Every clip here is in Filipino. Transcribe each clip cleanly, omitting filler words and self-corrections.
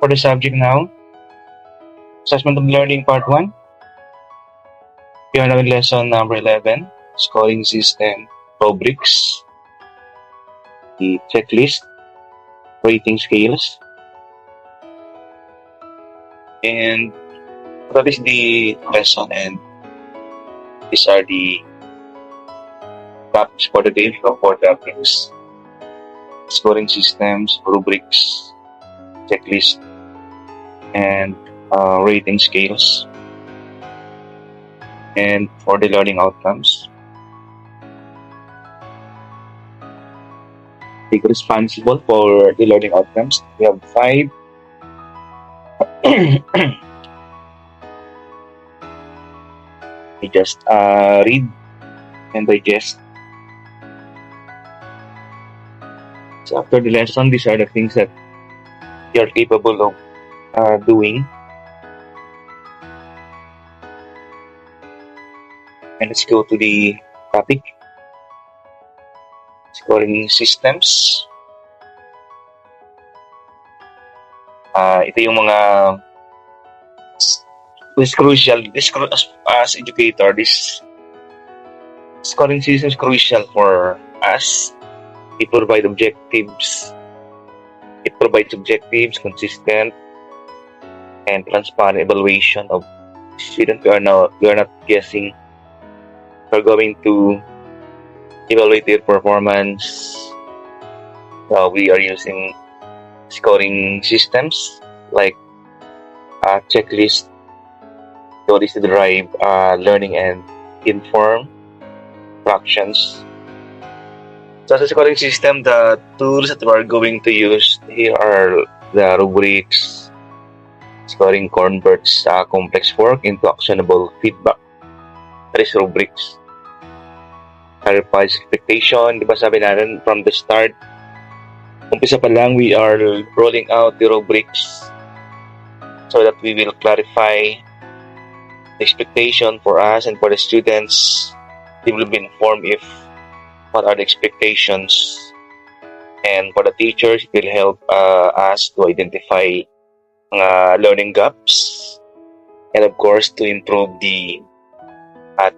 For the subject now, Assessment of Learning Part 1. We are now in lesson number 11, Scoring System, Rubrics, the checklist, rating scales, and that is the lesson, and these are the topics for the day. Four topics: scoring systems, rubrics, checklist, and rating scales. And for the learning outcomes, take responsible for the learning outcomes. We have 5. We just read and digest. So after the lesson, these are the things that you are capable of doing. And let's go to the topic. Scoring systems. Ito yung mga is crucial. As educator, this scoring system is crucial for us. It provides objectives. It provides objectives, consistent, and transparent evaluation of students. We are not guessing. We're going to evaluate their performance. We are using scoring systems like checklist, to derive learning and inform fractions. So as a scoring system, the tools that we're going to use here are the rubrics. Scoring converts complex work into actionable feedback. That is rubrics. Clarifies expectation. Di ba sabi natin from the start, umpisa pa lang, we are rolling out the rubrics so that we will clarify the expectation for us and for the students. They will be informed if what are the expectations, and for the teachers, it will help us to identify learning gaps, and of course to improve the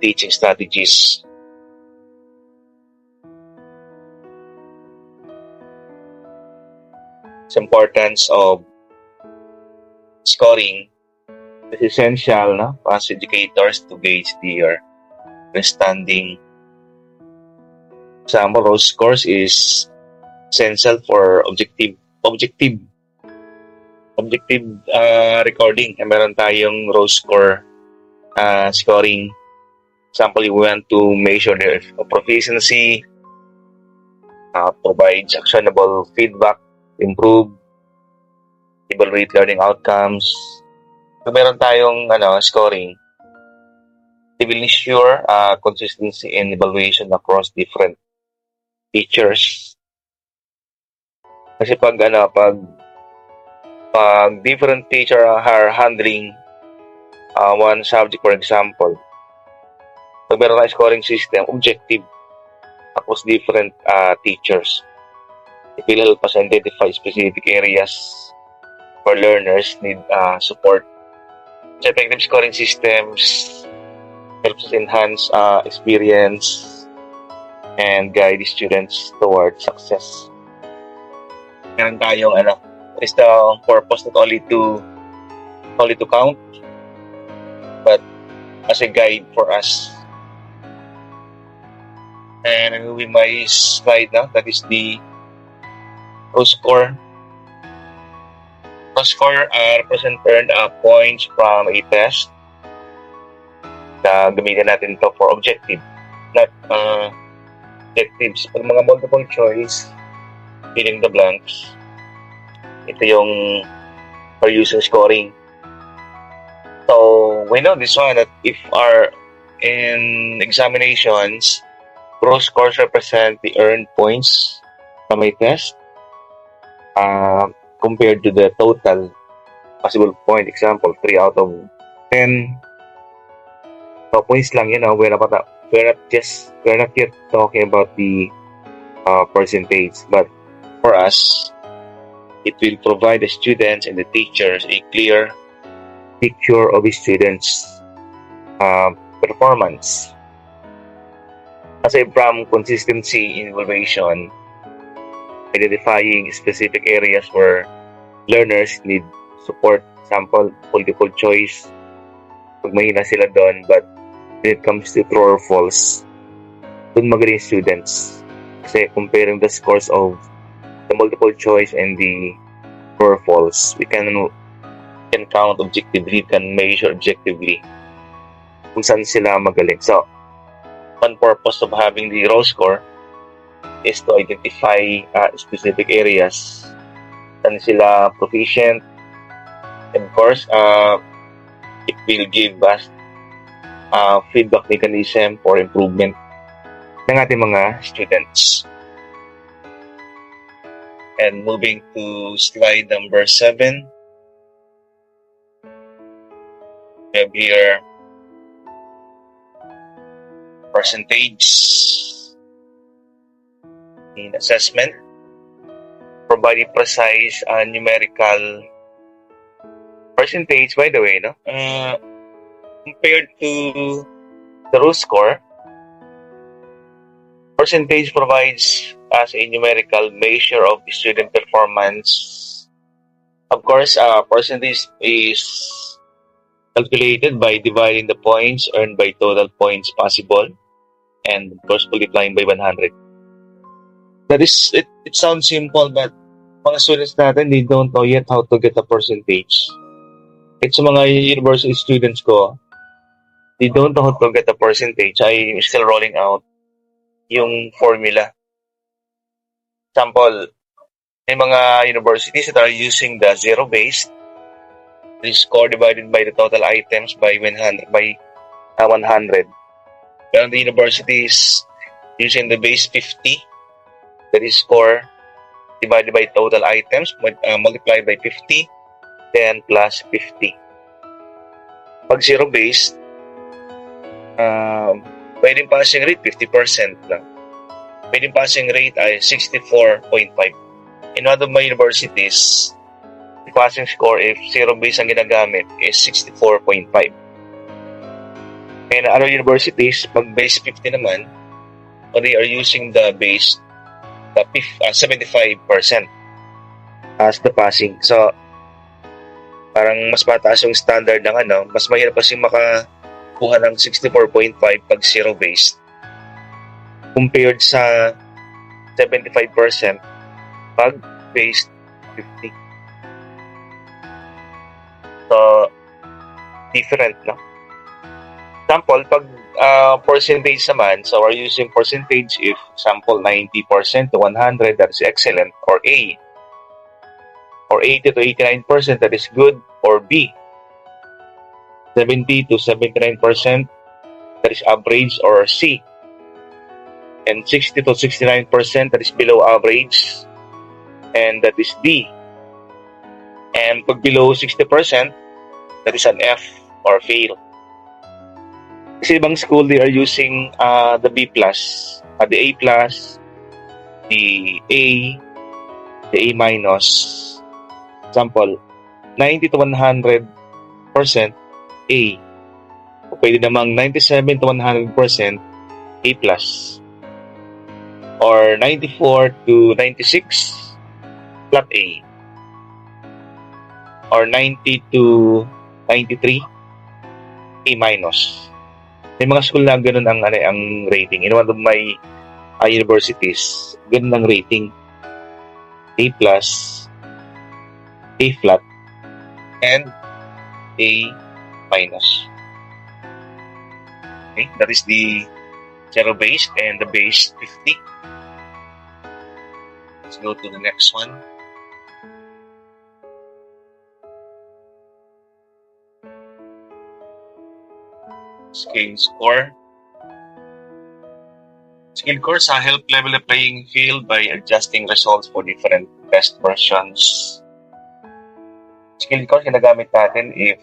teaching strategies. The importance of scoring is essential as educators to gauge their understanding. Example, row scores is essential for objective recording. Meron tayong row score scoring. Example, you want to measure their proficiency, provides actionable feedback, improve, evaluate learning outcomes. So, meron tayong scoring. They will ensure consistency in evaluation across different teachers. Kasi pag different teacher are handling one subject, for example, pag meron tayong scoring system, objective across different teachers. It will help us identify specific areas where learners need support. So effective scoring systems helps us enhance experience and guide the students towards success. Meron tayong is the purpose not only to count, but as a guide for us. And I'm moving my slide now. That is the row score. Row score represent earned points from a test. Gamitin natin to for objective, not objectives. Pag mga multiple choice, filling the blanks, ito yung for using scoring. So we know this one that if our in examinations, row scores represent the earned points from a test compared to the total possible point. Example, 3 out of 10. So points lang, we're not yet talking about the percentage, but for us, It will provide the students and the teachers a clear picture of the students' performance. Aside from consistency in evaluation, identifying specific areas where learners need support, example, multiple choice, pag mahina sila doon, but when it comes to true or false, doon magaling students. Kasi comparing the scores of the multiple choice and the true or false, we can count objectively, can measure objectively kung saan sila magaling. So, one purpose of having the raw score is to identify specific areas saan sila proficient. And of course, it will give us feedback mechanism for improvement ng ating mga students. And moving to slide number 7, we have here percentage in assessment, providing precise numerical percentage, by the way, compared to the raw score, percentage provides us a numerical measure of the student performance. Of course, percentage is calculated by dividing the points earned by total points possible and of course multiplying by 100. That is, it sounds simple, but mga students natin, they don't know yet how to get a percentage. It's mga university students ko, they don't know how to get a percentage. I'm still rolling out yung formula. Example, may mga universities that are using the zero-based, the score divided by the total items by 100. Pero the universities using the base 50, that is score divided by total items multiplied by 50, then plus 50. Pag zero-based, pwedeng passing rate 50% lang. Pwedeng passing rate ay 64.5. In one of my universities, the passing score if zero-based ang ginagamit is 64.5. And other universities, pag base 50 naman, they are using the base 75% as the passing. So, parang mas mataas yung standard ng mas mahirap kasi makakuha ng 64.5 pag zero-based compared sa 75% pag based 50. So, different, no? Example, pag percentage naman, so we're using percentage if example 90% to 100, that is excellent, or A. Or 80 to 89%, that is good, or B. 70 to 79%, that is average, or C. And 60 to 69%, that is below average, and that is D. And pag below 60%, that is an F, or fail. Kasi ibang school, they are using the B+, the A+, the A, the A-. Example, 90 to 100% A. O pwede namang 97 to 100% A+. Or 94 to 96, flat A. Or 90 to 93, A-. May mga school na ganun ang rating. In one of my universities, ganun ang rating. A+, A flat, and A-. Okay, that is the zero-based and the base 50. Let's go to the next one. Scale score. Scale scores help level the playing field by adjusting results for different test versions. Scale score ginagamit natin if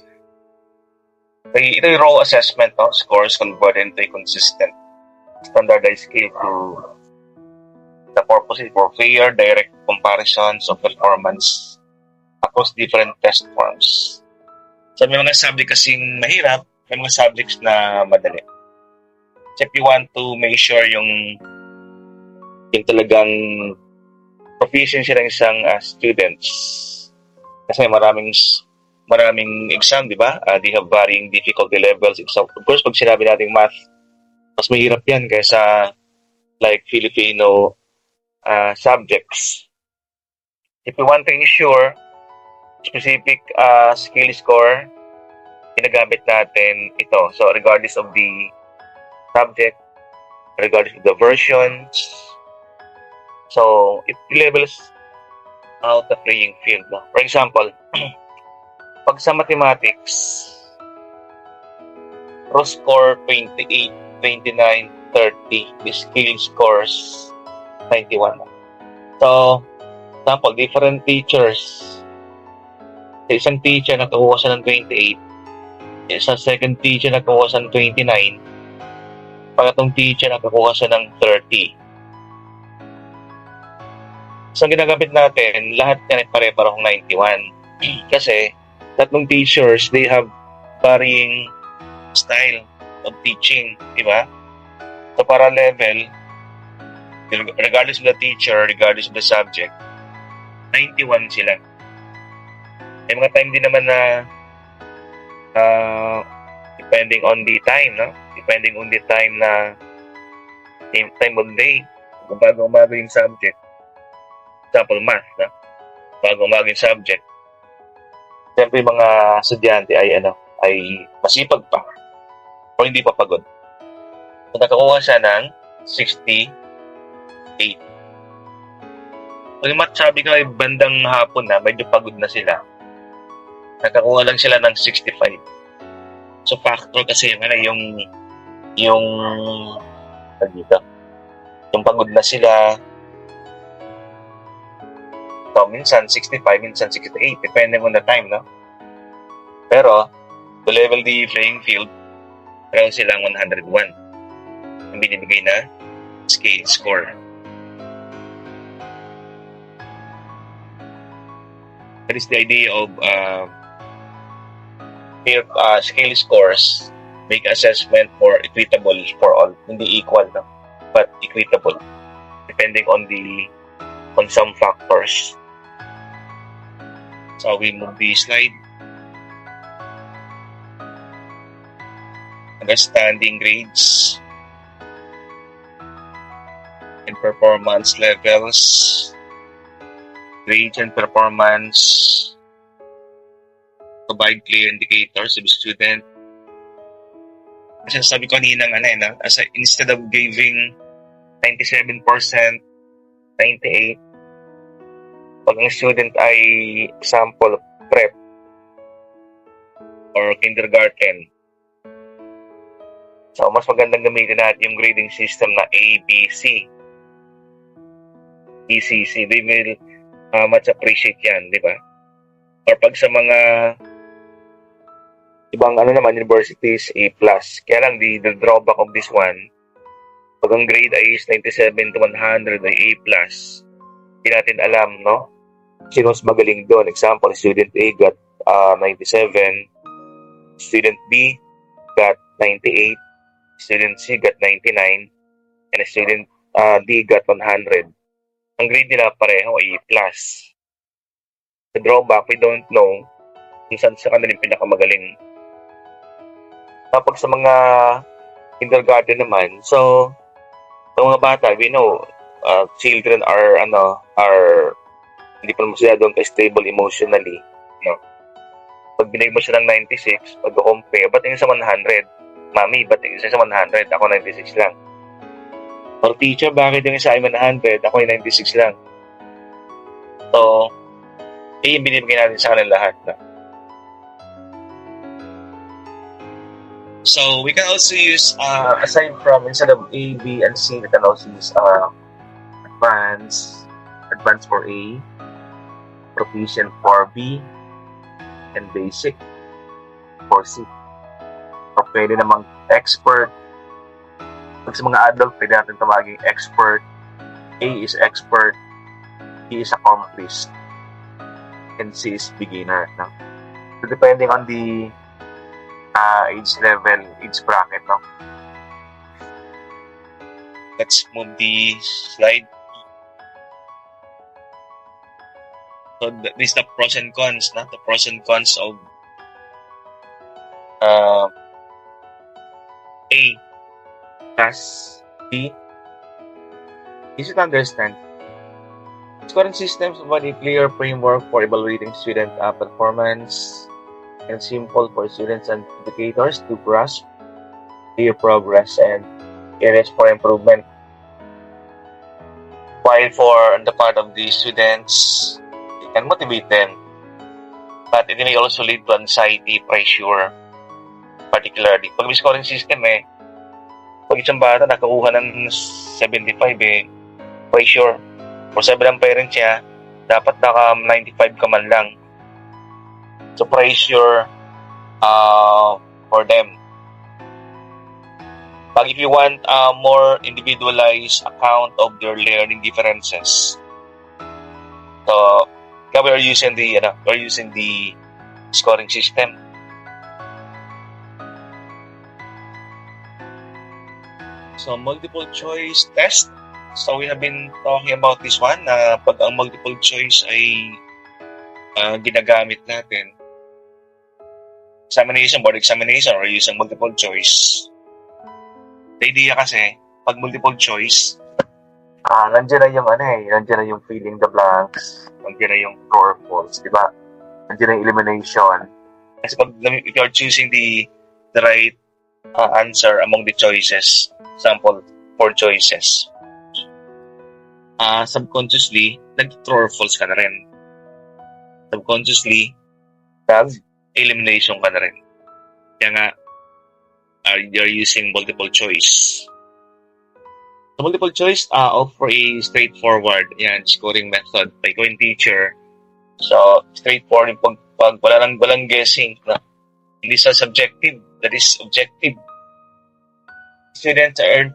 ito yung raw assessment, scores converted into a consistent standardized scale to The purpose is for fair, direct comparisons of performance across different test forms. So may mga subject kasing mahirap, may mga subjects na madali. So if you want to make sure yung talagang proficiency ng isang students, kasi maraming exam, di ba? They have varying difficulty levels. So, of course, pag sinabi natin math, mas mahirap yan kaysa like Filipino subjects. If you want to ensure specific skill score, ginagamit natin ito. So, regardless of the subject, regardless of the versions, so it levels out the playing field. No? For example, pag sa mathematics, raw score 28, 29, 30, the skill scores 91. So, example, different teachers. Sa isang teacher nakakuha siya ng 28, sa second teacher nakakuha siya ng 29, pangatong teacher nakakuha siya ng 30. So, ang ginagamit natin, lahat yan ay pare-parehong 91. Kasi, tatlong teachers, they have varying style of teaching, di ba? So, para level, regardless of the teacher, regardless of the subject, 91 sila. May mga time din naman na depending on the time, no? Depending on the time na time of day, bago-umaga yung subject. Example, math, no? Bago-umaga yung subject. Siyempre, mga estudyante ay masipag pa o hindi pa pagod. So, nakakuha siya ng 68. Pag sabi ko ay bandang hapon na, medyo pagod na sila. Nakakuha lang sila ng 65. So, factor kasi yung pagod na sila. So, minsan 65, minsan 68, depending on the time, no? Pero, to level the playing field, meron silang 101 ang binibigay na scale score. That is the idea of scale scores. Make assessment more equitable for all. Hindi equal, no? But equitable. Depending on some factors. So we move the slide. Understanding grades and performance levels. Grades and performance provide clear indicators of student. Kasi sabi ko kanina instead of giving 97%, 98, pag ang student ay example prep or kindergarten, so mas magandang gamitin natin yung grading system na ABC, ECC. They will much appreciate yan, di ba? Or pag sa mga ibang universities, A+. Kaya lang, the drawback of this one, pag ang grade ay is 97 to 100 ay A+, hindi natin alam, no? Sino mas magaling doon? Example, student A got 97, student B got 98, student C got 99, and student D got 100. Ang grade nila pareho ay A+. The drawback, we don't know kung saan sa kanila yung pinakamagaling. Kapag sa mga kindergarten naman, so sa mga bata, we know children are hindi pa naman sila doon ka-stable emotionally, no? Pag binigay mo siya ng 96, pag-compare, ba't yung sa 100? Mami, ba't yung isa sa 100? Ako 96 lang. Or teacher, bakit yung isa ay 100? Ako ay 96 lang. So, yung binibigay natin sa kanila lahat, no? So, we can also use, aside from, instead of A, B, and C, we can also use advanced for A, proficient for B, and basic for C. O pwede namang expert. Pag sa mga adult, pwede natin tawagin expert, A is expert, B is accomplished, and C is beginner. No? So depending on the age level, age bracket. No? Let's move the slide. So this is the pros and cons. No? The pros and cons of A plus B. Easy to understand. Scoring systems provide a clear framework for evaluating student performance and simple for students and educators to grasp their progress and areas for improvement. While for the part of the students, it can motivate them, but it may also lead to anxiety, pressure, particularly. Pag may scoring system pag isang bata nakakuha ng 75 pressure. For sabi ng parents niya, dapat naka 95 ka man lang. So pressure for them. But if you want a more individualized account of their learning differences, so we're using the scoring system. So multiple choice test. So we have been talking about this one na pag ang multiple choice ay ginagamit natin, board examination or using multiple choice. The idea kasi, pag multiple choice, nandiyan na yung filling the blanks, nandiyan na yung true or false, di ba? Nandiyan na yung elimination. Kasi if you're choosing the right answer among the choices, example, 4 choices, subconsciously, nag-true or false ka na rin. Subconsciously, elimination ka na rin. Kaya nga, you're using multiple choice. So, multiple choice offer a straightforward scoring method by going teacher. So, straightforward pag walang guessing. No? Hindi sa subjective, that is objective. Students earn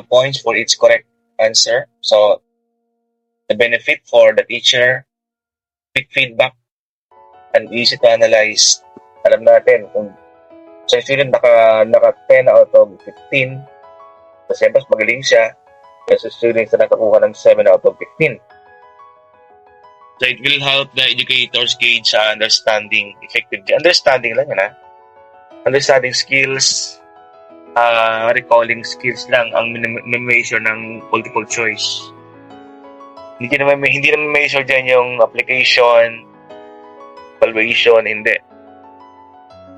points for each correct answer. So, the benefit for the teacher, quick feedback, and easy to analyze. Alam natin kung sa student naka 10 out of 15, so siyempre magaling siya, kasi students na nakakuha ng 7 out of 15. So it will help the educators gauge understanding effectively. Understanding lang yun Understanding skills, recalling skills lang ang measure ng multiple choice. Hindi naman measure dyan yung application, evaluation, hindi.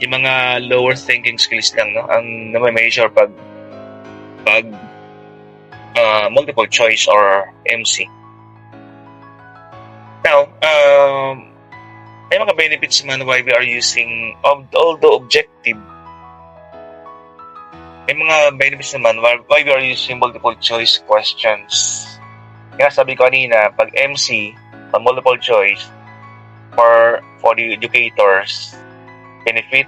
Yung mga lower thinking skills lang ang na-measure pag multiple choice or MC. Now, may mga benefits man why we are using, although objective, may mga benefits naman why we are using multiple choice questions. Kaya sabi ko kanina, pag MC, pag multiple choice, for the educators, benefit,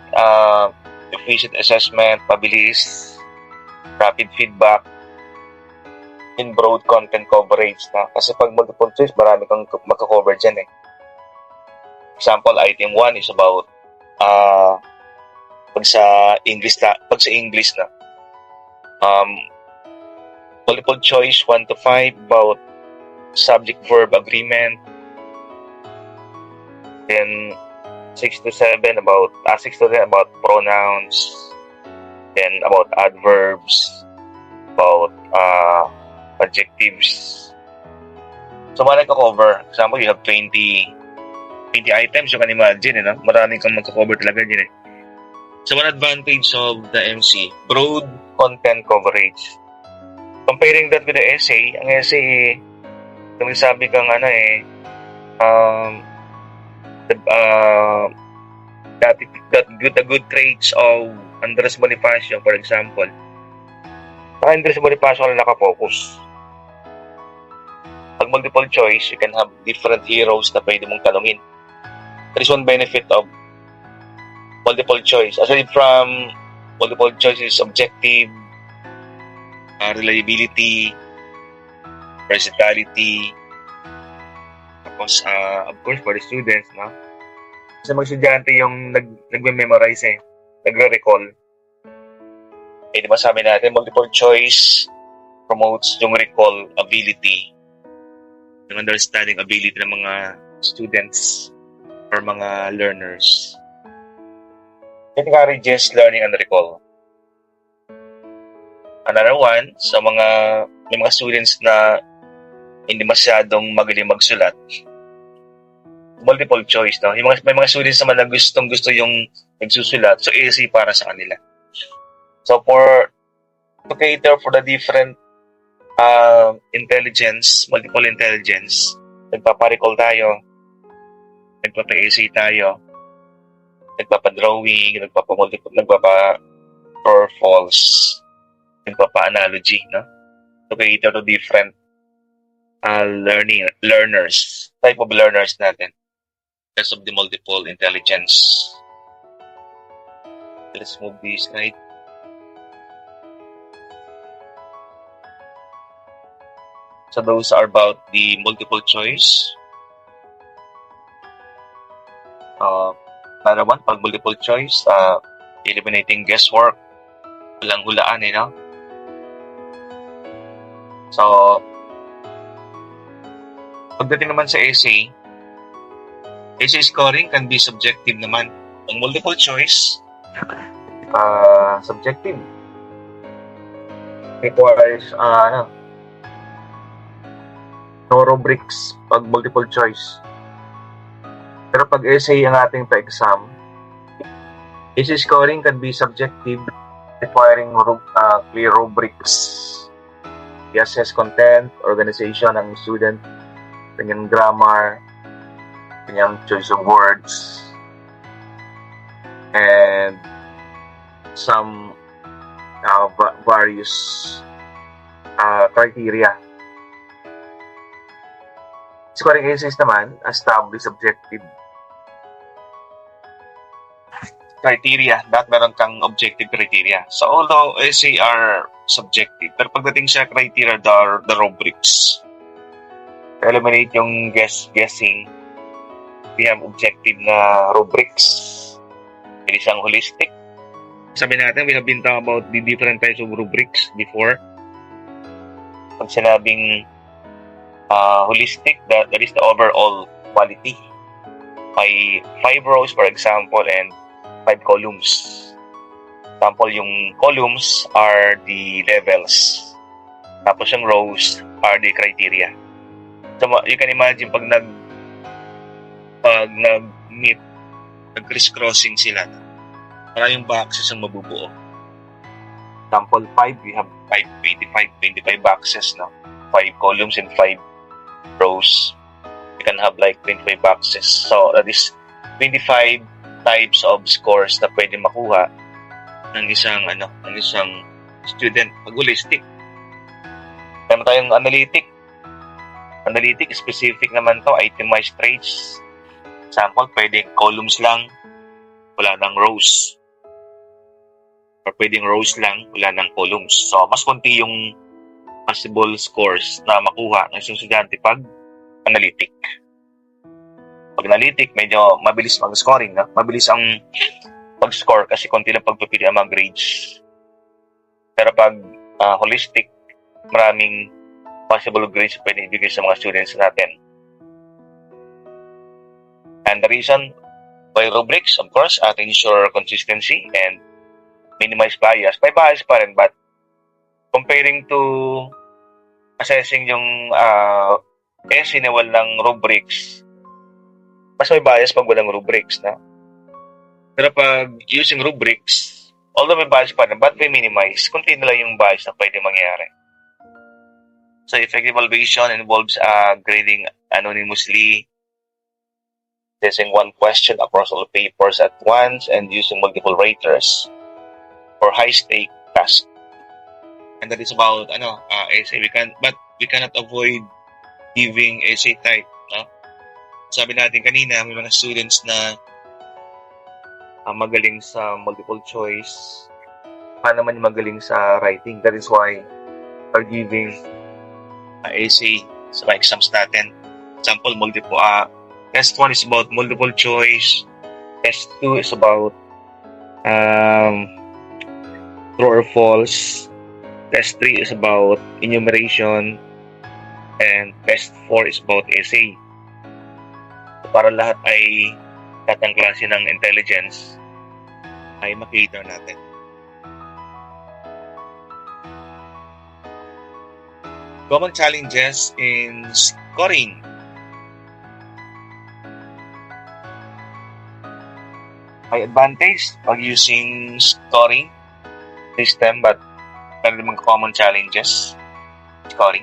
efficient assessment, mabilis, rapid feedback, in broad content coverage kasi pag multiple choice, marami kang makakover dyan Example, item 1 is about pag sa English na multiple choice 1 to 5 about subject verb agreement, then 6 to 7 about pronouns, then about adverbs, about adjectives. So, marami ka cover. Example, you have 20 items, you can imagine, maraming kang magka-cover talaga dyan So, one advantage of the MC, broad content coverage. Comparing that with the essay, ang essay, kung sabi kang the good traits of Andres Bonifacio, for example. Andres Bonifacio na nakafocus. Pag multiple choice, you can have different heroes na pwede mong tanungin. There is one benefit of multiple choice. Aside from multiple choice is objective, reliability, versatility, tapos, of course, for the students, no? Sa mga estudyante yung nagme-memorize nagre-recall. Eh, di ba sabi natin, multiple choice promotes yung recall ability, yung understanding ability ng mga students or mga learners. It encourages learning and recall. Another one, may mga students na hindi masyadong magaling magsulat, multiple choice, no? May mga students naman na gusto yung nagsusulat, so easy para sa kanila. So to cater for the different intelligence, multiple intelligence, nagpapa-recall tayo, nagpapa-essay tayo, nagpapa-drawing, nagpapa-true false, nagpapa-analogy, no? To cater to different type of learners natin. Because of the multiple intelligence. Let's move this slide. So those are about the multiple choice. Another one, pag multiple choice, eliminating guesswork. Walang hulaan, no? So, pagdating naman sa essay scoring can be subjective naman. Ang multiple choice, subjective. Requires, no rubrics pag multiple choice. Pero pag essay ang ating pa-exam, essay scoring can be subjective, requiring clear rubrics. I-assess content, organization ng student, kanyang grammar, kanyang choice of words, and some various criteria. Scoring essays naman, establish objective criteria. Dapat meron kang objective criteria. So although essay are subjective, pero pagdating sa criteria, the rubrics. Eliminate yung guessing. We have objective na rubrics. It is ang holistic. Sabi natin, we have been talking about the different types of rubrics before. Pag sinabing holistic, that is the overall quality. May 5 rows, for example, and 5 columns. Example, yung columns are the levels. Tapos yung rows are the criteria. So, you can imagine pag nag-meet, nag-criss-crossing sila, maraming boxes ang mabubuo. Example 5, we have 25 boxes, no? 5 columns and 5 rows. You can have like 25 boxes. So, that is 25 types of scores na pwede makuha ng isang student. Pag holistic. Meron tayong analytic. Analytic, specific naman to, itemized traits. Example, pwedeng columns lang, wala nang rows. Or pwedeng rows lang, wala nang columns. So, mas konti yung possible scores na makuha ng isang estudyante pag analytic. Pag analytic, medyo mabilis mag-scoring, no? Mabilis ang pag-score kasi konti lang pagpapili ang mga grades. Pero pag holistic, maraming possible grades pwede ibigay sa mga students natin. And the reason why rubrics, of course, to ensure consistency and minimize bias. May bias pa rin, but comparing to assessing yung essay na walang rubrics, mas may bias pag walang rubrics, no? Pero pag using rubrics, although may bias pa rin, but may minimize, kunti na lang yung bias na pwede mangyari. So, effective evaluation involves grading anonymously, assessing one question across all papers at once, and using multiple raters for high-stake tasks. And that is about essay. We cannot avoid giving essay type. No? Sabi natin kanina, may mga students na magaling sa multiple choice. Paano naman magaling sa writing? That is why we're giving essay sa mga exams natin. Example, test 1 is about multiple choice. Test 2 is about true or false. Test 3 is about enumeration. And test 4 is about essay. So, para lahat ay lahat ng klase ng intelligence ay makita natin. Common challenges in scoring. May advantage pag using scoring system, but meron namang common challenges. Scoring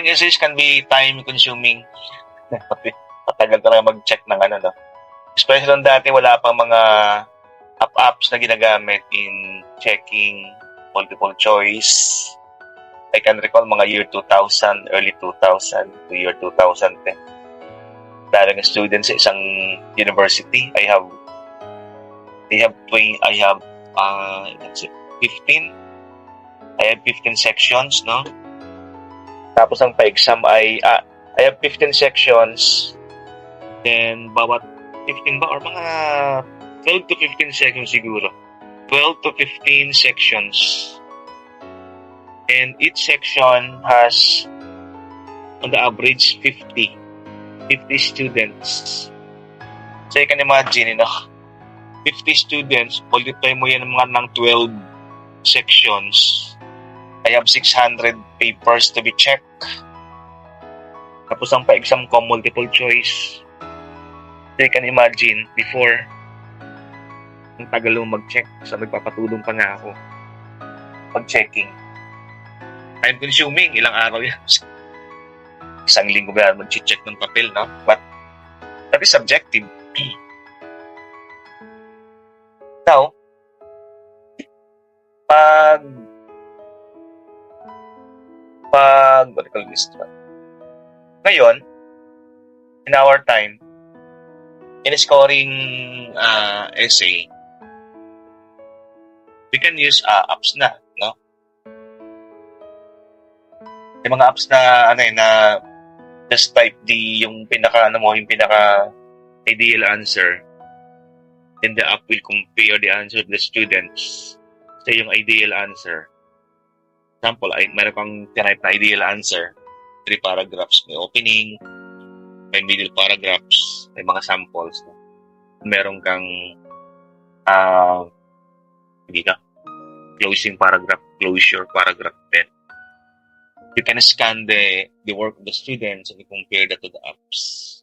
essays can be time-consuming. Matagal talaga mag-check ng no? Especially nung dati, wala pang mga apps na ginagamit in checking multiple choice. I can recall mga year 2000, early 2000 to year 2010. Dahil ng students sa isang university, I have 15 sections, no? Tapos ang pa-exam ay I have 15 sections. Then bawat 15 ba or mga 12 to 15 sections siguro. 12 to 15 sections. And each section has on the average 50 students. So you can imagine, 50 students, multiply mo yan ng 12 sections. I have 600 papers to be checked. Tapos ang pa-exam ko, multiple choice. So you can imagine, before, ang tagal mo mag-check. So nagpapatulong pa nga ako pag-checking. Time consuming, ilang araw yan. Isang linggo ba mag-check ng papel, no? But that is subjective. Now, what do you call this? Ngayon, in our time, in scoring essay, we can use apps na, no? May mga apps na na just type yung pinaka ideal answer, then the app will compare the answer to the students. So yung ideal answer, example, ay meron kang type na ideal answer, 3 paragraphs, may opening, may middle paragraphs, may mga samples, no? Meron kang closure paragraph then. You can scan the work of the students and you compare that to the apps.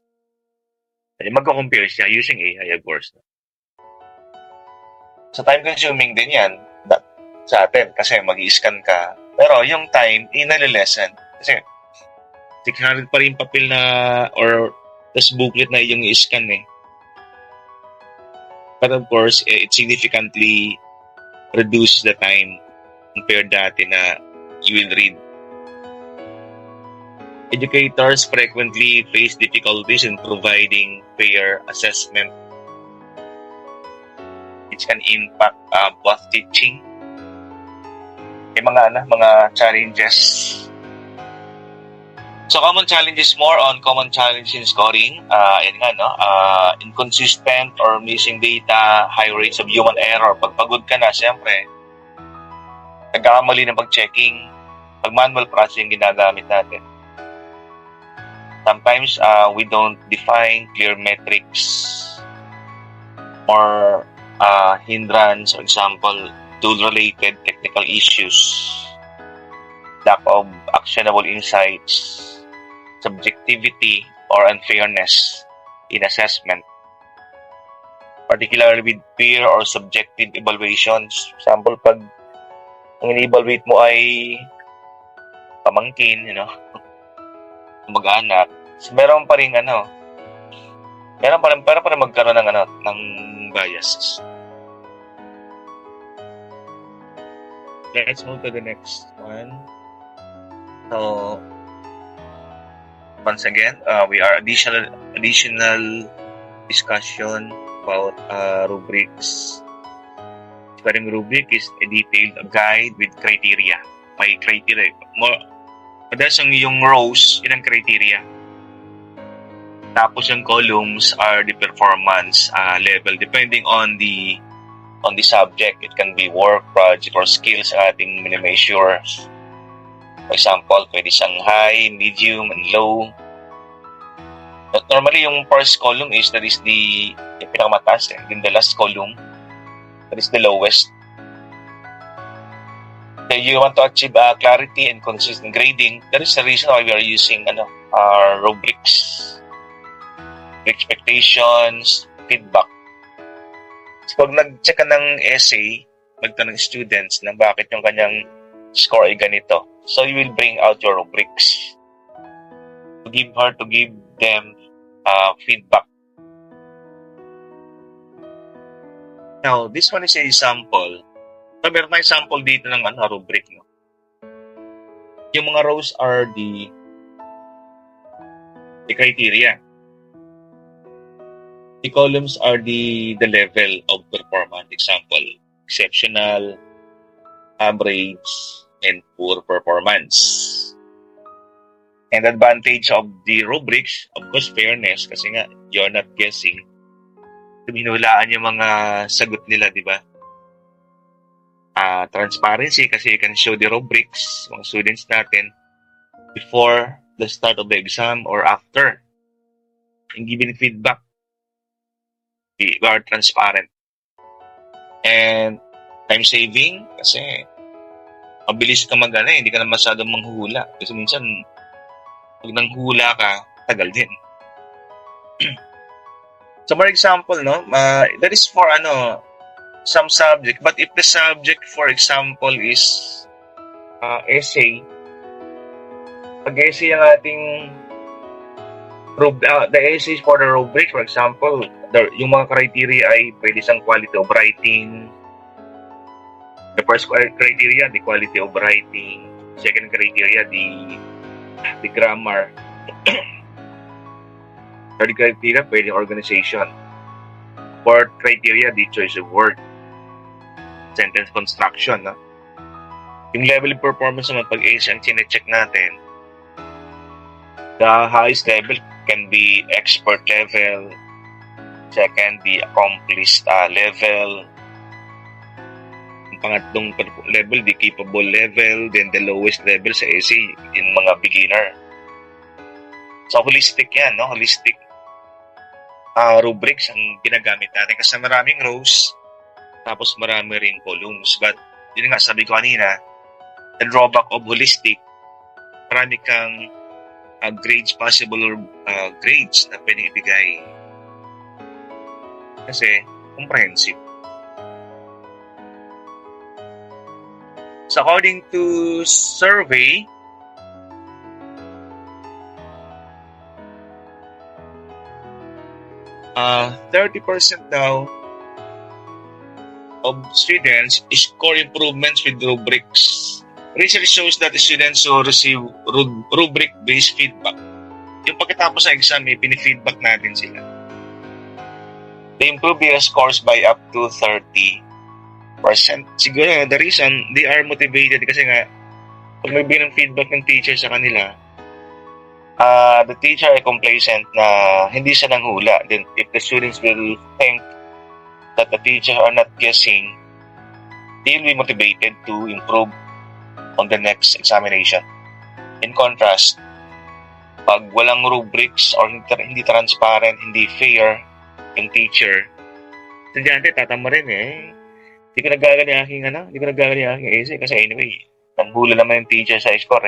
At magko-compare siya using AI, of course. So time-consuming din yan sa atin kasi mag-i-scan ka. Pero yung time, inalilesen. Kasi 600 pa rin papel na or tas booklet na yung i-scan eh. But of course, it significantly reduce the time compared dati na you will read. Educators frequently face difficulties in providing fair assessment, which can impact both teaching. May mga challenges. So common challenges, more on common challenges in scoring. Inconsistent or missing data, high rates of human error. Pag pagod ka na, siyempre, nagkakamali ng pag-checking. Pag manual processing ginagamit natin. Sometimes we don't define clear metrics or hindrance, for example, tool-related technical issues, lack of actionable insights, subjectivity or unfairness in assessment, particularly with peer or subjective evaluations. For example, pag ang in-evaluate mo ay pamangkin, mag-anak, so meron pa rin magkaroon ng biases. Let's move to the next one. So once again, we are additional discussion about rubrics. Scoring rubric is a detailed guide with criteria. May criteria. Madalas yung rows, yun ang criteria. Tapos yung columns are the performance level depending on the subject. It can be work, project, or skills ang ating mini-measure. For example, pwede siyang high, medium, and low. But normally, yung first column is that is yung pinakamataas. Then the last column, that is the lowest. Then you want to achieve clarity and consistent grading. That is the reason why we are using our rubrics, expectations, feedback. So, pag nag-check ka ng essay, magtanong students na bakit yung kanyang score ay ganito. So, you will bring out your rubrics to give them feedback. Now, this one is a sample. So, meron tayong sample dito ng rubric. No? Yung mga rows are the criteria. The columns are the level of performance. Example, exceptional, average, and poor performance. And advantage of the rubrics, of course, fairness, kasi nga, you're not guessing. Hinulaan yung mga sagot nila, di ba? Transparency, kasi you can show the rubrics, mga students natin, before the start of the exam or after. And giving feedback, we are transparent. And time saving, kasi mabilis ka hindi ka na masyadong manghuhula. Kasi minsan, pag nanghula ka, tagal din. So, for example, no, that is for some subject. But if the subject, for example, is essay, pag essay ang ating the essays for the rubric, for example, yung mga criteria ay pwede siyang quality of writing. The first criteria, the quality of writing. Second criteria, the grammar. Third criteria, pwede organization. Fourth criteria, the choice of word. Sentence construction. No? Yung level of performance naman pag-essay ang chinecheck natin, the highest level can be expert level. Second, the accomplished level. Yung pangatlong level, the capable level. Then the lowest level sa essay, in mga beginner. So, holistic yan, no? Holistic rubrics ang ginagamit natin kasi maraming rows, tapos marami rin columns. But, yun nga, sabi ko kanina, the drawback of holistic, marami kang grades, possible grades na pwedeng ibigay. Kasi, comprehensive. So, according to survey, uh, 30% daw of students score improvements with rubrics. Research shows that students who receive rubric-based feedback, yung pagkatapos sa exam, pinifeedback natin sila, they improve their scores by up to 30%. Siguro, the reason, they are motivated kasi nga, pag may binang feedback ng teacher sa kanila, the teacher ay complacent na hindi siya nanghula. Then, if the students will think that the teacher are not guessing, they'll be motivated to improve on the next examination. In contrast, pag walang rubrics or hindi transparent, hindi fair yung teacher, estudyante, tatama rin Hindi ko nagagani yung aking essay kasi anyway, nanghula naman yung teacher sa score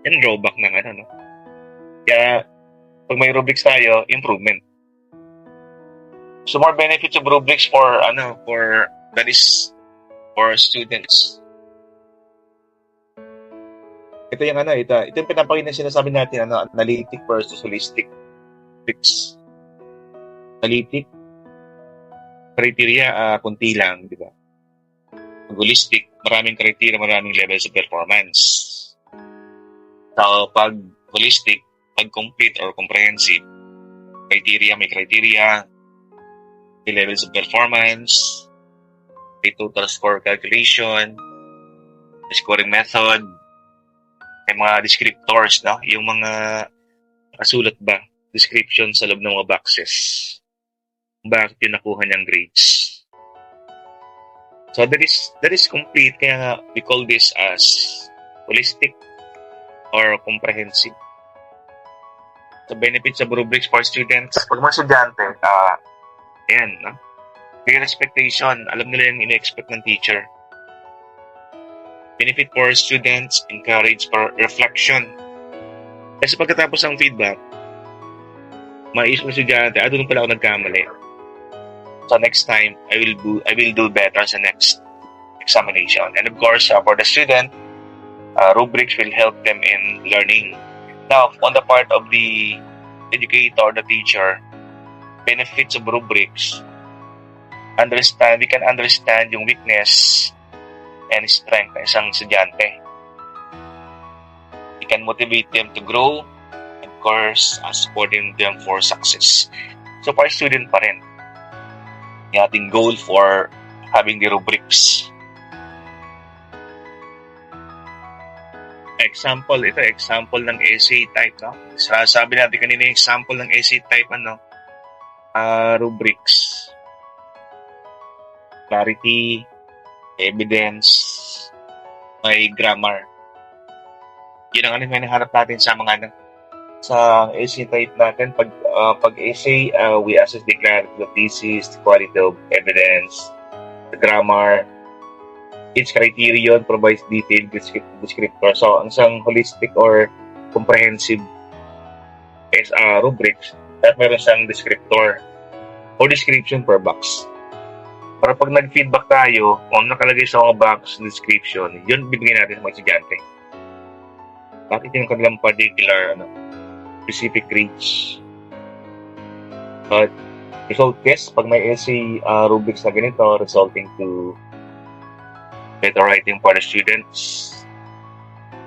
Yan drawback ng no? Kaya, pag may rubrics tayo, improvement. So, more benefits of rubrics for that is, for students. Ito yung ito yung pinapakita na sinasabi natin, analytic versus holistic rubrics. Analytic, criteria, kunti lang, di ba? Pag holistic, maraming criteria, maraming levels of performance. So, pag holistic, pag complete or comprehensive, may criteria, may levels of performance, may total score calculation, may scoring method, May mga descriptors, no? Yung mga nakasulat ba? Description sa loob ng mga boxes. Bakit yung nakuha niyang grades. So that is complete, kaya nga we call this as holistic or comprehensive. The benefits of rubrics for students. Pag mga estudyante, ayan, no? Clear expectation. Alam nila yung ina-expect ng teacher. Benefit for students, encourage for reflection. Kasi pagkatapos ng feedback, maisip ng estudyante, doon pala ako nagkamali. So next time, I will do better sa next examination. And of course, for the student, rubrics will help them in learning. Now, on the part of the educator, the teacher, benefits of rubrics, we can understand yung weakness and strength ng isang estudyante. We can motivate them to grow, and of course, supporting them for success. So, para student pa rin, yung ating goal for having the rubrics. Example ng essay type, no? Sabi natin kanina yung example ng essay type, rubrics. Clarity, evidence, may grammar. Yun ang may nahanap natin sa mga sa essay type natin. Pag essay, we assess the clarity of the thesis, the quality of evidence, the grammar. Each criterion provides detailed descriptor. So, ang isang holistic or comprehensive rubrics, that meron siyang descriptor or description per box. Para pag nag-feedback tayo, kung nakalagay sa mga box description, yun bibigyan natin sa mga estudyante. Bakit yung kanilang particular specific grades. Result test, pag may essay rubrics na ganito, resulting to better writing for the students,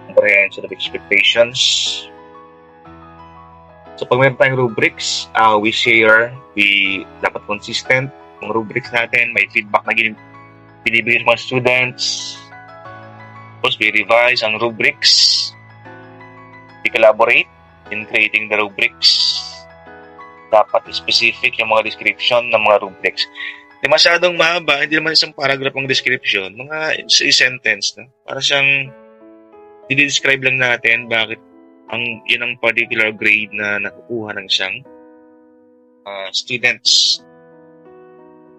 comprehension of expectations. So pag mayroon tayong rubrics, we dapat consistent ang rubrics natin, may feedback na binibigay sa mga students. Tapos we revise ang rubrics. We collaborate in creating the rubrics. Dapat specific yung mga description ng mga rubrics. Di masyadong mahaba, hindi naman isang paragraph ang description. Mga sentence, no? Para siyang i-describe lang natin bakit yun ang particular grade na nakukuha ng isang students.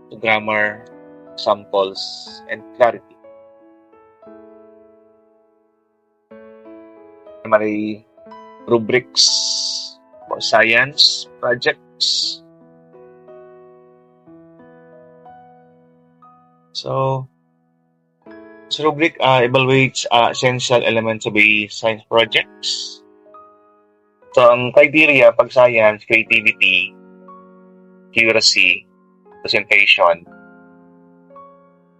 Grammar, samples, and clarity. May rubrics for science projects. So this rubric evaluates essential elements of a science projects. So, ang criteria pag science, creativity, accuracy, presentation.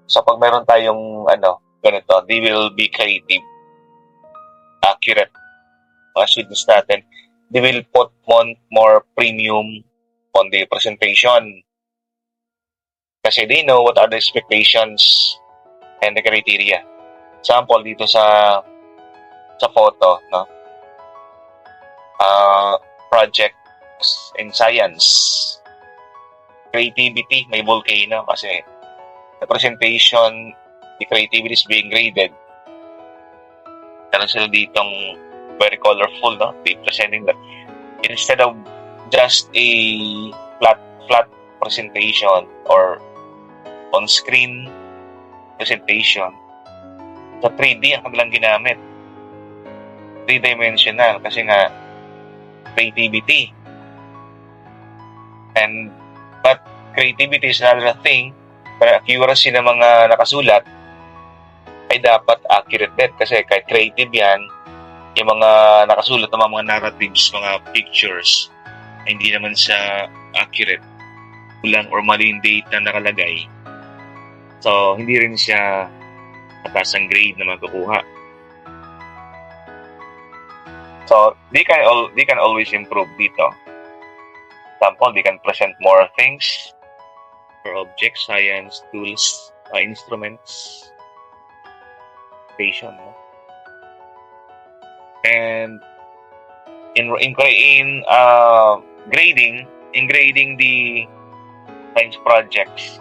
So, pag meron tayong ganito, they will be creative, accurate. Mga students natin, they will put more premium on the presentation. Kasi they know what are the expectations and the criteria. Example, dito sa photo, no? Projects in science. Creativity, may volcano kasi the presentation, the creativity is being graded. Meron sila ditong very colorful, no? They presenting that. Instead of just a flat presentation or on-screen presentation, sa 3D ang kanilang ginamit. 3-dimensional kasi nga creativity. But creativity is another thing. Pero accuracy ng mga nakasulat ay dapat accurate din. Kasi kahit creative yan, yung mga nakasulat ng mga narratives, mga pictures, ay hindi naman siya accurate. Kulang or mali yung date na nakalagay. So, hindi rin siya mataas ang grade na magkukuha. So, they can always improve dito. Example, they can present more things for objects, science, tools, instruments, station. No? And grading the science projects,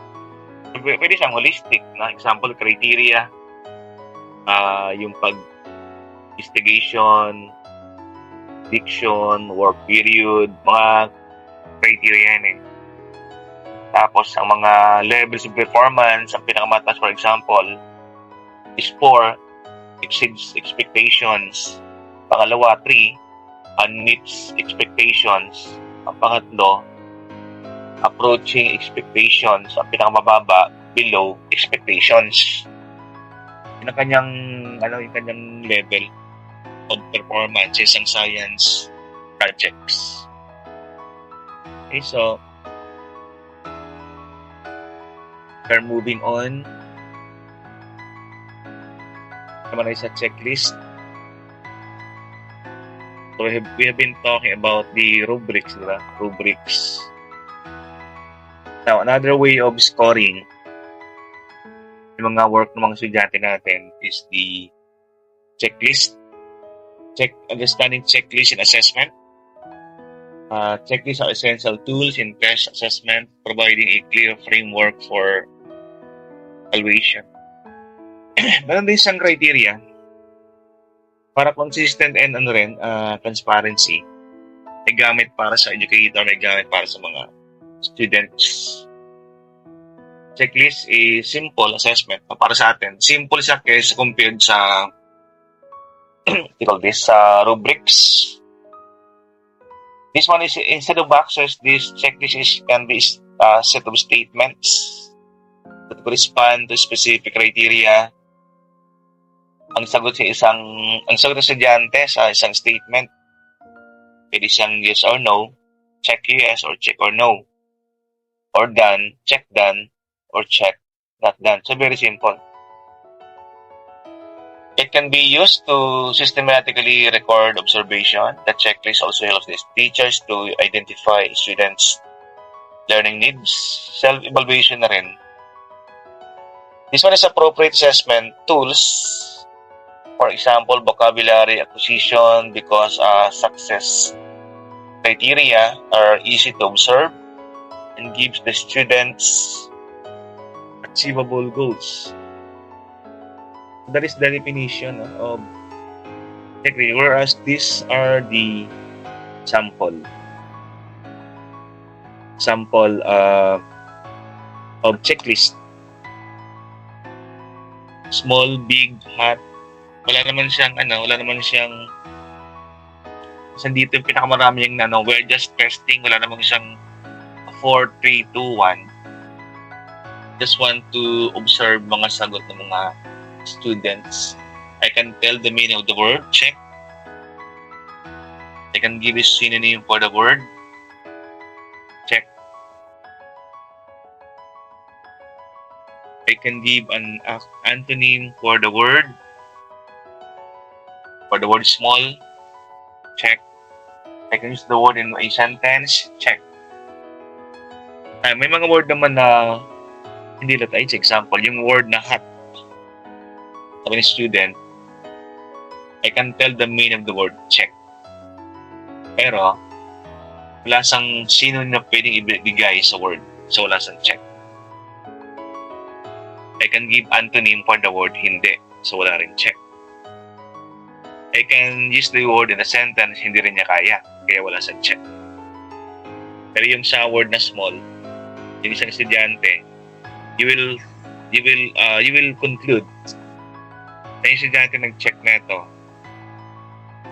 pwede siyang holistic na example criteria, yung investigation, diction, work period, mga criteria yan eh. Tapos ang mga levels of performance, ang pinakamataas for example is 4, exceeds expectations. Pangalawa, 3, unmeets expectations. Ang pangatlo, approaching expectations. Ang pinakamababa, below expectations. Yung kanyang level of performance sa isang science projects. Okay, so we're moving on. Naman sa checklist. So we have been talking about the rubrics, diba? Rubrics. Now, another way of scoring yung mga work ng mga estudyante natin is the checklist. Understanding checklist and assessment. Checklists are essential tools in test assessment, providing a clear framework for evaluation. Meron din isang criteria para consistent and transparency. May gamit para sa educator, may gamit para sa mga students. Checklist is simple assessment. Para sa atin, simple siya kaysa compared sa rubrics. This one is, instead of boxes, this checklist can be a set of statements that correspond to specific criteria. Ang sagot ng estudyante sa isang statement, pwede siyang yes or no, check yes or check or no, or done, or check not done. So very simple. It can be used to systematically record observation. The checklist also helps the teachers to identify students' learning needs. Self-evaluation na rin. This one is appropriate assessment tools. For example, vocabulary acquisition, because success criteria are easy to observe and gives the students achievable goals. That is the definition of checklist, whereas these are the sample of checklist. Small, big, hot. Wala naman siyang dito yung pinakamarami yung we're just testing. Wala naman siyang 4, 3, 2, 1. Just want to observe mga sagot ng mga students. I can tell the meaning of the word, check. I can give a synonym for the word, check. I can give an antonym for the word small, check. I can use the word in a sentence, check. May mga word naman na hindi lahat ay example. Yung word na hot, sabi ni student, I can tell the meaning of the word, check. Pero, wala sang sino na pwedeng ibigay sa word. So, wala sang check. I can give antonym for the word hindi. So, wala rin check. I can use the word in a sentence, hindi rin niya kaya. Kaya wala sang check. Pero yung sa word na small, yung isang estudyante, you will conclude na yung estudyante nag-check na ito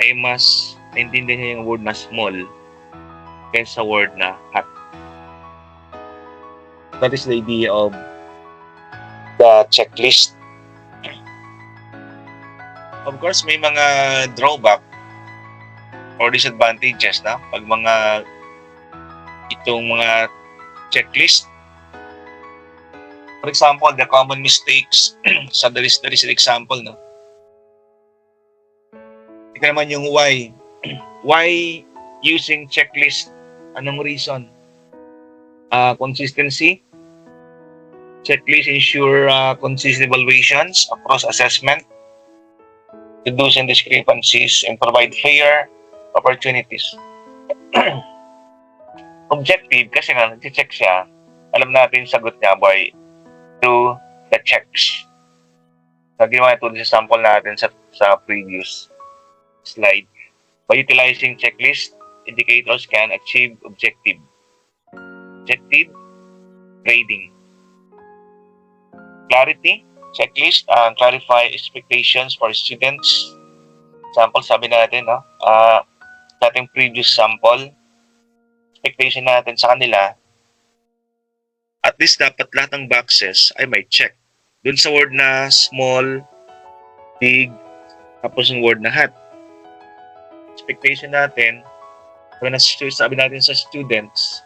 ay mas naintindihan niya yung word na small kaysa word na hot. That is the idea of the checklist. Of course, may mga drawback or disadvantages na pag itong mga checklist. For example, the common mistakes sa there is an example, no? Ito naman yung why. Why using checklist? Anong reason? Consistency. Checklist ensure consistent evaluations across assessment. reducing discrepancies, and provide fair opportunities. Objective kasi nga, nag-check siya, alam natin yung sagot niya by through the checks. Na ginawa ito sa sample natin sa previous slide. By utilizing checklist, educators can achieve objective grading. Clarity, checklist, clarify expectations for students. Sample, sabi natin, no? Dating previous sample, expectation natin sa kanila, at least dapat lahat ng boxes ay may check. Dun sa word na small, big, tapos yung word na hot. Expectation natin, kung sabi natin sa students,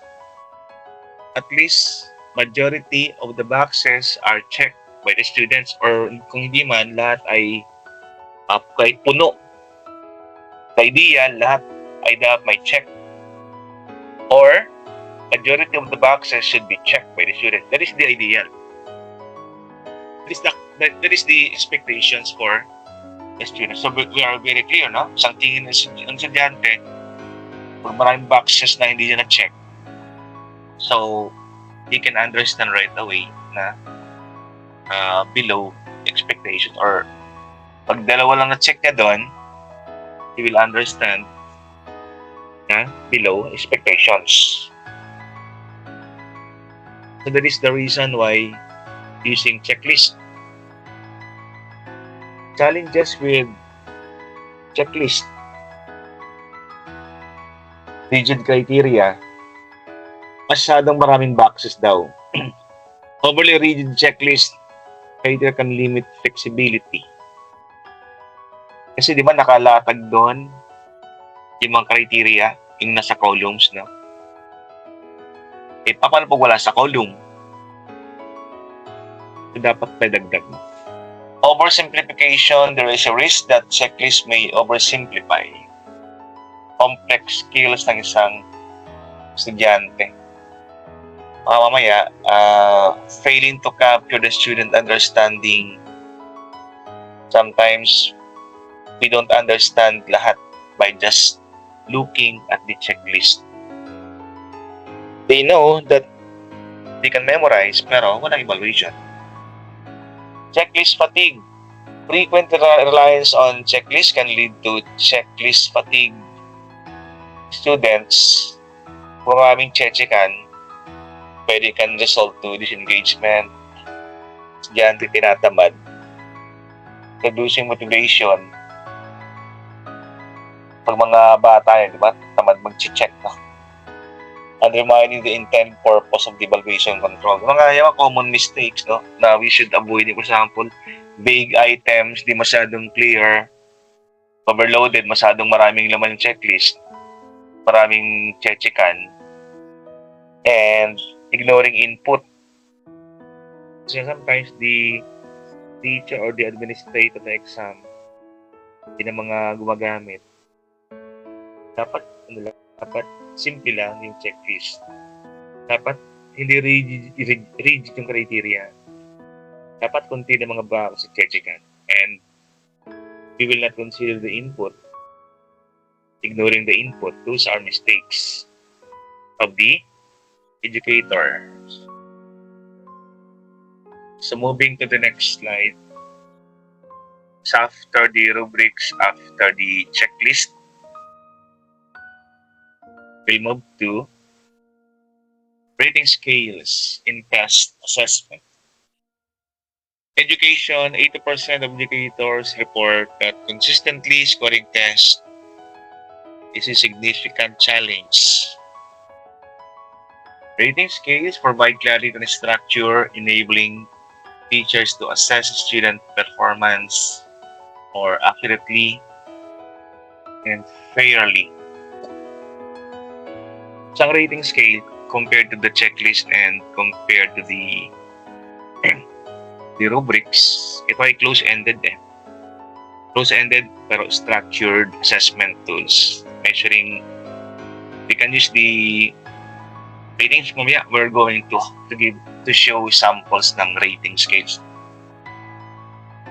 at least majority of the boxes are checked by the students, or kung hindi man, lahat ay kahit puno. The idea, lahat ay dapat may check. Or, majority of the boxes should be checked by the student. That is the ideal. That is the expectations for the student. So, we are very clear, no? Isang tingin ng estudyante, kung maraming boxes na hindi niya na-check, so, he can understand right away na below expectation, or pag dalawa lang na-check niya doon, he will understand na below expectations. So that is the reason why using checklist. Challenges with checklist. Rigid criteria. Masyadong maraming boxes daw. Overly rigid checklist criteria can limit flexibility. Kasi di ba nakalatag doon yung mga criteria, yung nasa columns, no? Eh, paano pag wala sa column? So, dapat padagdag mo. Oversimplification, there is a risk that checklist may oversimplify complex skills ng isang estudyante. Mamaya, failing to capture the student understanding. Sometimes, we don't understand lahat by just looking at the checklist. They know that they can memorize, pero walang evaluation. Checklist fatigue. Frequent reliance on checklist can lead to checklist fatigue. Students, kung maraming chechekan, pwede can result to disengagement, estudyante tinatamad, reducing motivation. Pag mga bata yan, di ba? Tamad mag-check, no? Undermining the intended purpose of the evaluation control. Mga common mistakes, no? Na we should avoid. For example, vague items, di masyadong clear, overloaded, masyadong maraming laman yung checklist, maraming chechekan, and ignoring input. So sometimes the teacher or the administrator of the exam, hindi na mga gumagamit. Dapat simple lang yung checklist. Dapat hindi rigid yung criteria. Dapat konti na mga box sa chechekan. And we will not consider the input. Ignoring the input, those are mistakes of the educator. So moving to the next slide. So after the rubrics, after the checklist, we'll move to rating scales in test assessment. Education, 80% of educators report that consistently scoring tests is a significant challenge. Rating scales provide clarity and structure, enabling teachers to assess student performance more accurately and fairly. Isang rating scale compared to the checklist and compared to the rubrics, ito ay close-ended Close-ended pero structured assessment tools. Measuring, we can use the ratings. Mamaya, we're going to show samples ng rating scales.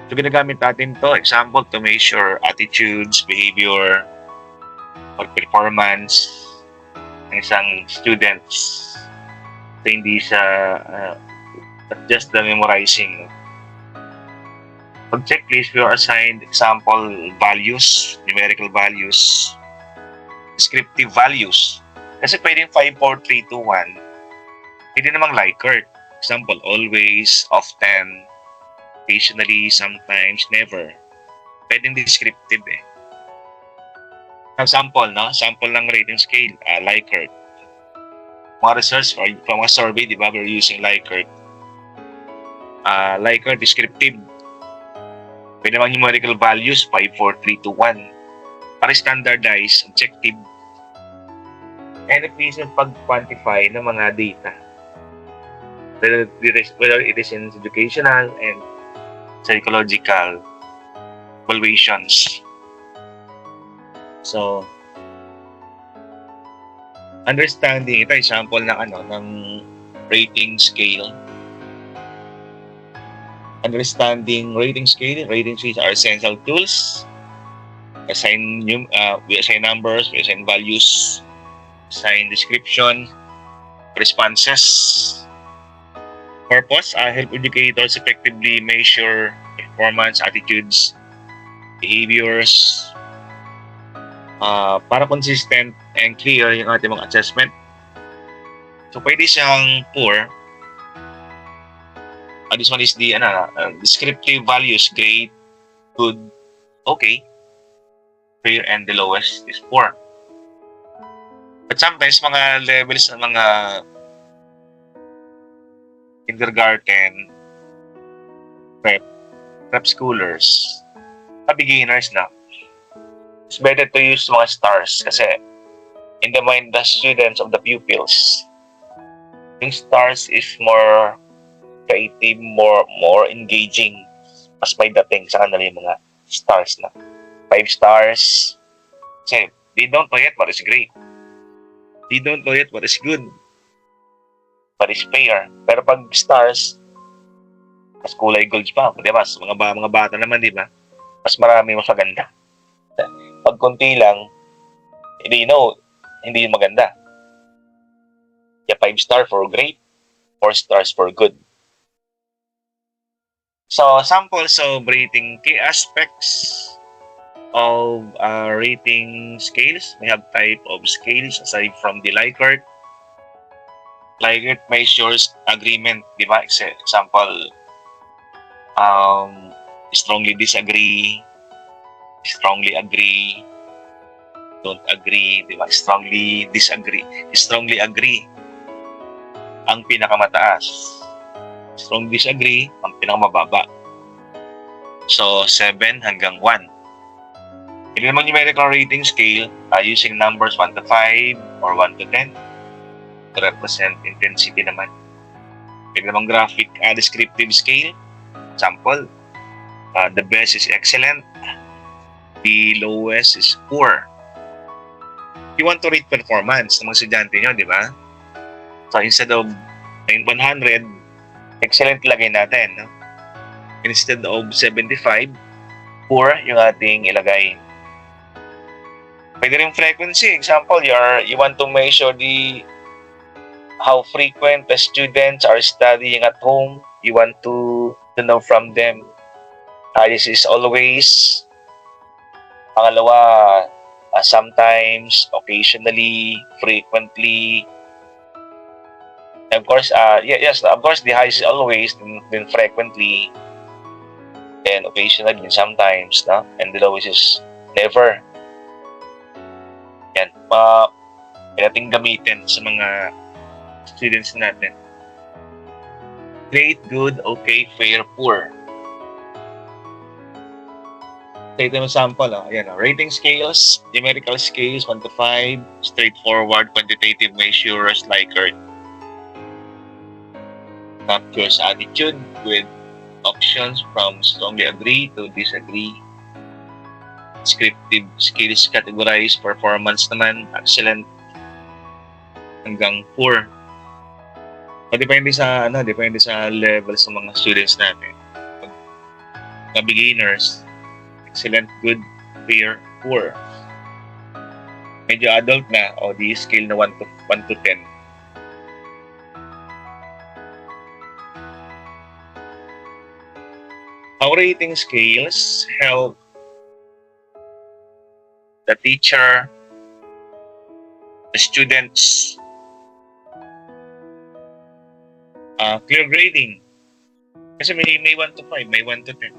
So, ginagamit natin to, example, to measure attitudes, behavior, or performance ng isang students. So, hindi sa not just the memorizing. Pag checklist, we are assigned example values, numerical values, descriptive values. Kasi pwedeng 5, 4, 3, 2, 1. Pwede namang Likert. Example, always, often, occasionally, sometimes, never. Pwedeng descriptive eh. Sample, no? Sample ng rating scale, Likert. Mga research from a survey, di ba? We're using Likert. Likert, descriptive. Pwede naman numerical values, 5, 4, 3, 2, 1. Para standardized, objective. And efficient pag-quantify ng mga data. Whether it is in educational and psychological evaluations. So, understanding, ito example ng rating scale. Understanding rating scale are essential tools. We assign numbers, we assign values, assign description, responses. Purpose, help educators effectively measure performance, attitudes, behaviors, para consistent and clear yung ating mga assessment. So, pwede siyang poor. This one is the descriptive values, great, good, okay, fair, and the lowest is poor. But sometimes, mga levels ng mga kindergarten, prep schoolers, beginners na, it's better to use mga stars kasi in the mind the students of the pupils, yung stars is more creative, more engaging, mas may dating sa kanila yung mga stars na 5 stars kasi they don't know yet what is great, they don't know yet what is good, what is fair. Pero pag stars, mas kulay gold pa, di ba? So, mga bata naman, di ba? Mas marami, mas maganda. Pag konti lang, hindi yung maganda. Yeah, 5 star for great, 4 stars for good. So, samples of rating, key aspects of rating scales. We have type of scales aside from the Likert. Likert measures agreement, di ba? Example, strongly disagree, strongly agree, don't agree, di ba? Strongly disagree, strongly agree ang pinakamataas. Strong disagree, ang pinakamababa. So, 7 hanggang 1. Hindi naman numerical rating scale using numbers 1 to 5 or 1 to 10 to represent intensity naman. Pwede naman graphic descriptive scale. Example, the best is excellent, the lowest is poor. You want to rate performance ng mga estudyante nyo, di ba? So, instead of 100, excellent lagay natin. No? Instead of 75, poor yung ating ilagay. Pwede rin frequency. Example, you want to measure how frequent the students are studying at home. You want to know from them. This is always. Pangalawa, sometimes, occasionally, frequently. Of course, yes, of course, the highest is always, then frequently, and occasionally, and sometimes, no? And the lowest is never. Yan, nating gamitin sa mga students natin. Great, good, okay, fair, poor. Ito yung sample. Ayan, rating scales, numerical scales, 1 to 5, straightforward, quantitative measures, Likert. Captures attitude with options from strongly agree to disagree. Descriptive skills categorized, performance naman, excellent hanggang poor. Depende sa level sa mga students natin. The beginners, excellent, good, fair, poor. Medyo adult na, o di scale na 1 to 10. Our rating scales help the teacher, the students, clear grading. Kasi may 1 to 5, may 1 to 10.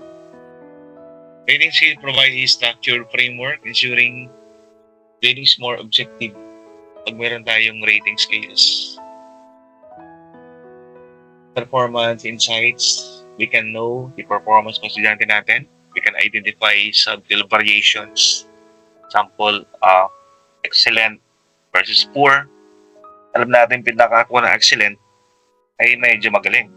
Rating scale provide a structured framework ensuring grading is more objective pag meron tayong rating scales. Performance insights, we can know the performance ng estudyante natin. We can identify subtle variations. Example, excellent versus poor. Alam natin pinakakuha ng excellent ay medyo magaling.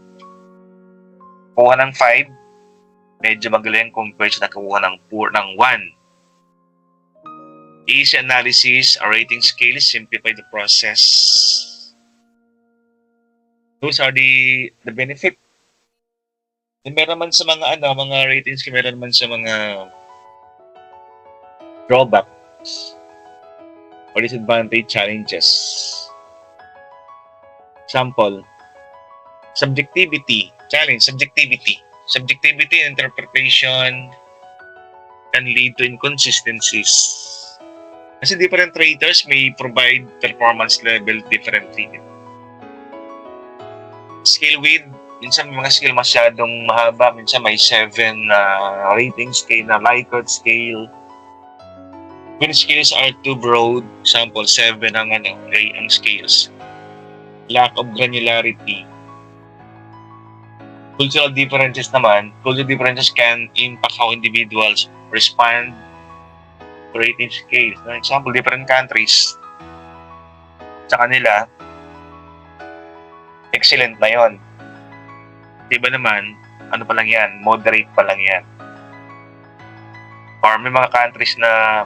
Kuha ng 5, medyo magaling compared sa nakuha ng poor ng 1. Easy analysis, a rating scale simplify the process. Those are the benefit. Meron man sa mga ratings, meron man sa mga drawbacks or disadvantage challenges. Example, subjectivity, challenge, subjectivity. Subjectivity and interpretation can lead to inconsistencies. Kasi different raters may provide performance level differently. Scale width, minsan may mga scale masyadong mahaba, minsan may 7 rating scale na Likert scale. When scales are too broad, example 7 ang scales. Lack of granularity. Cultural differences naman, cultural differences can impact how individuals respond to rating scales. For example, different countries, sa kanila, excellent na yon. Diba naman, ano pa lang yan, moderate pa lang yan. Or may mga countries na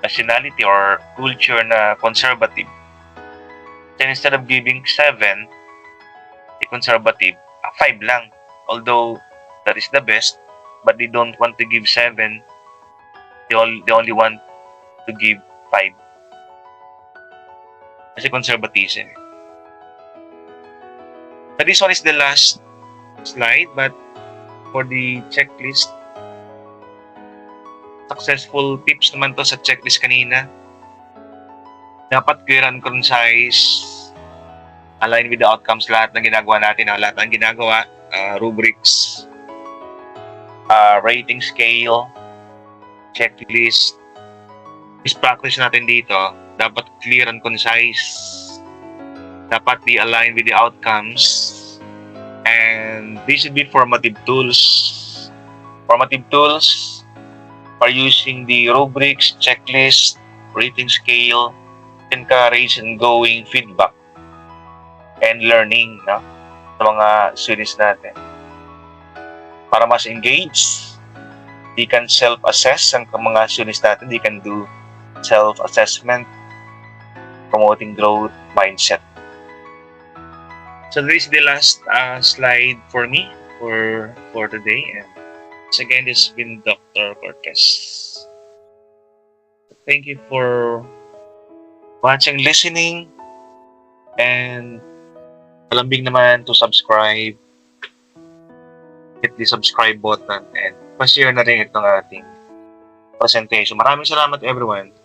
nationality or culture na conservative. So instead of giving 7, the conservative, 5 lang. Although that is the best, but they don't want to give 7. They only want to give 5. Kasi conservatism. So this one is the last slide, but for the checklist, successful tips naman to sa checklist kanina. Dapat clear and concise, align with the outcomes, lahat ng ginagawa natin, lahat ng ginagawa, rubrics, rating scale, checklist. Is practice natin dito, dapat clear and concise, dapat be aligned with the outcomes, and these should be formative tools. Formative tools are using the rubrics, checklist, rating scale, encourage ongoing feedback and learning, no, sa mga students natin. Para mas engage, they can self-assess ang mga students natin. They can do self-assessment, promoting growth mindset. So this is the last slide for me for today. And once again, this has been Dr. Cortez. Thank you for watching, listening, and palambing naman to subscribe. Hit the subscribe button and pa-share na rin itong ating presentation. Maraming salamat everyone.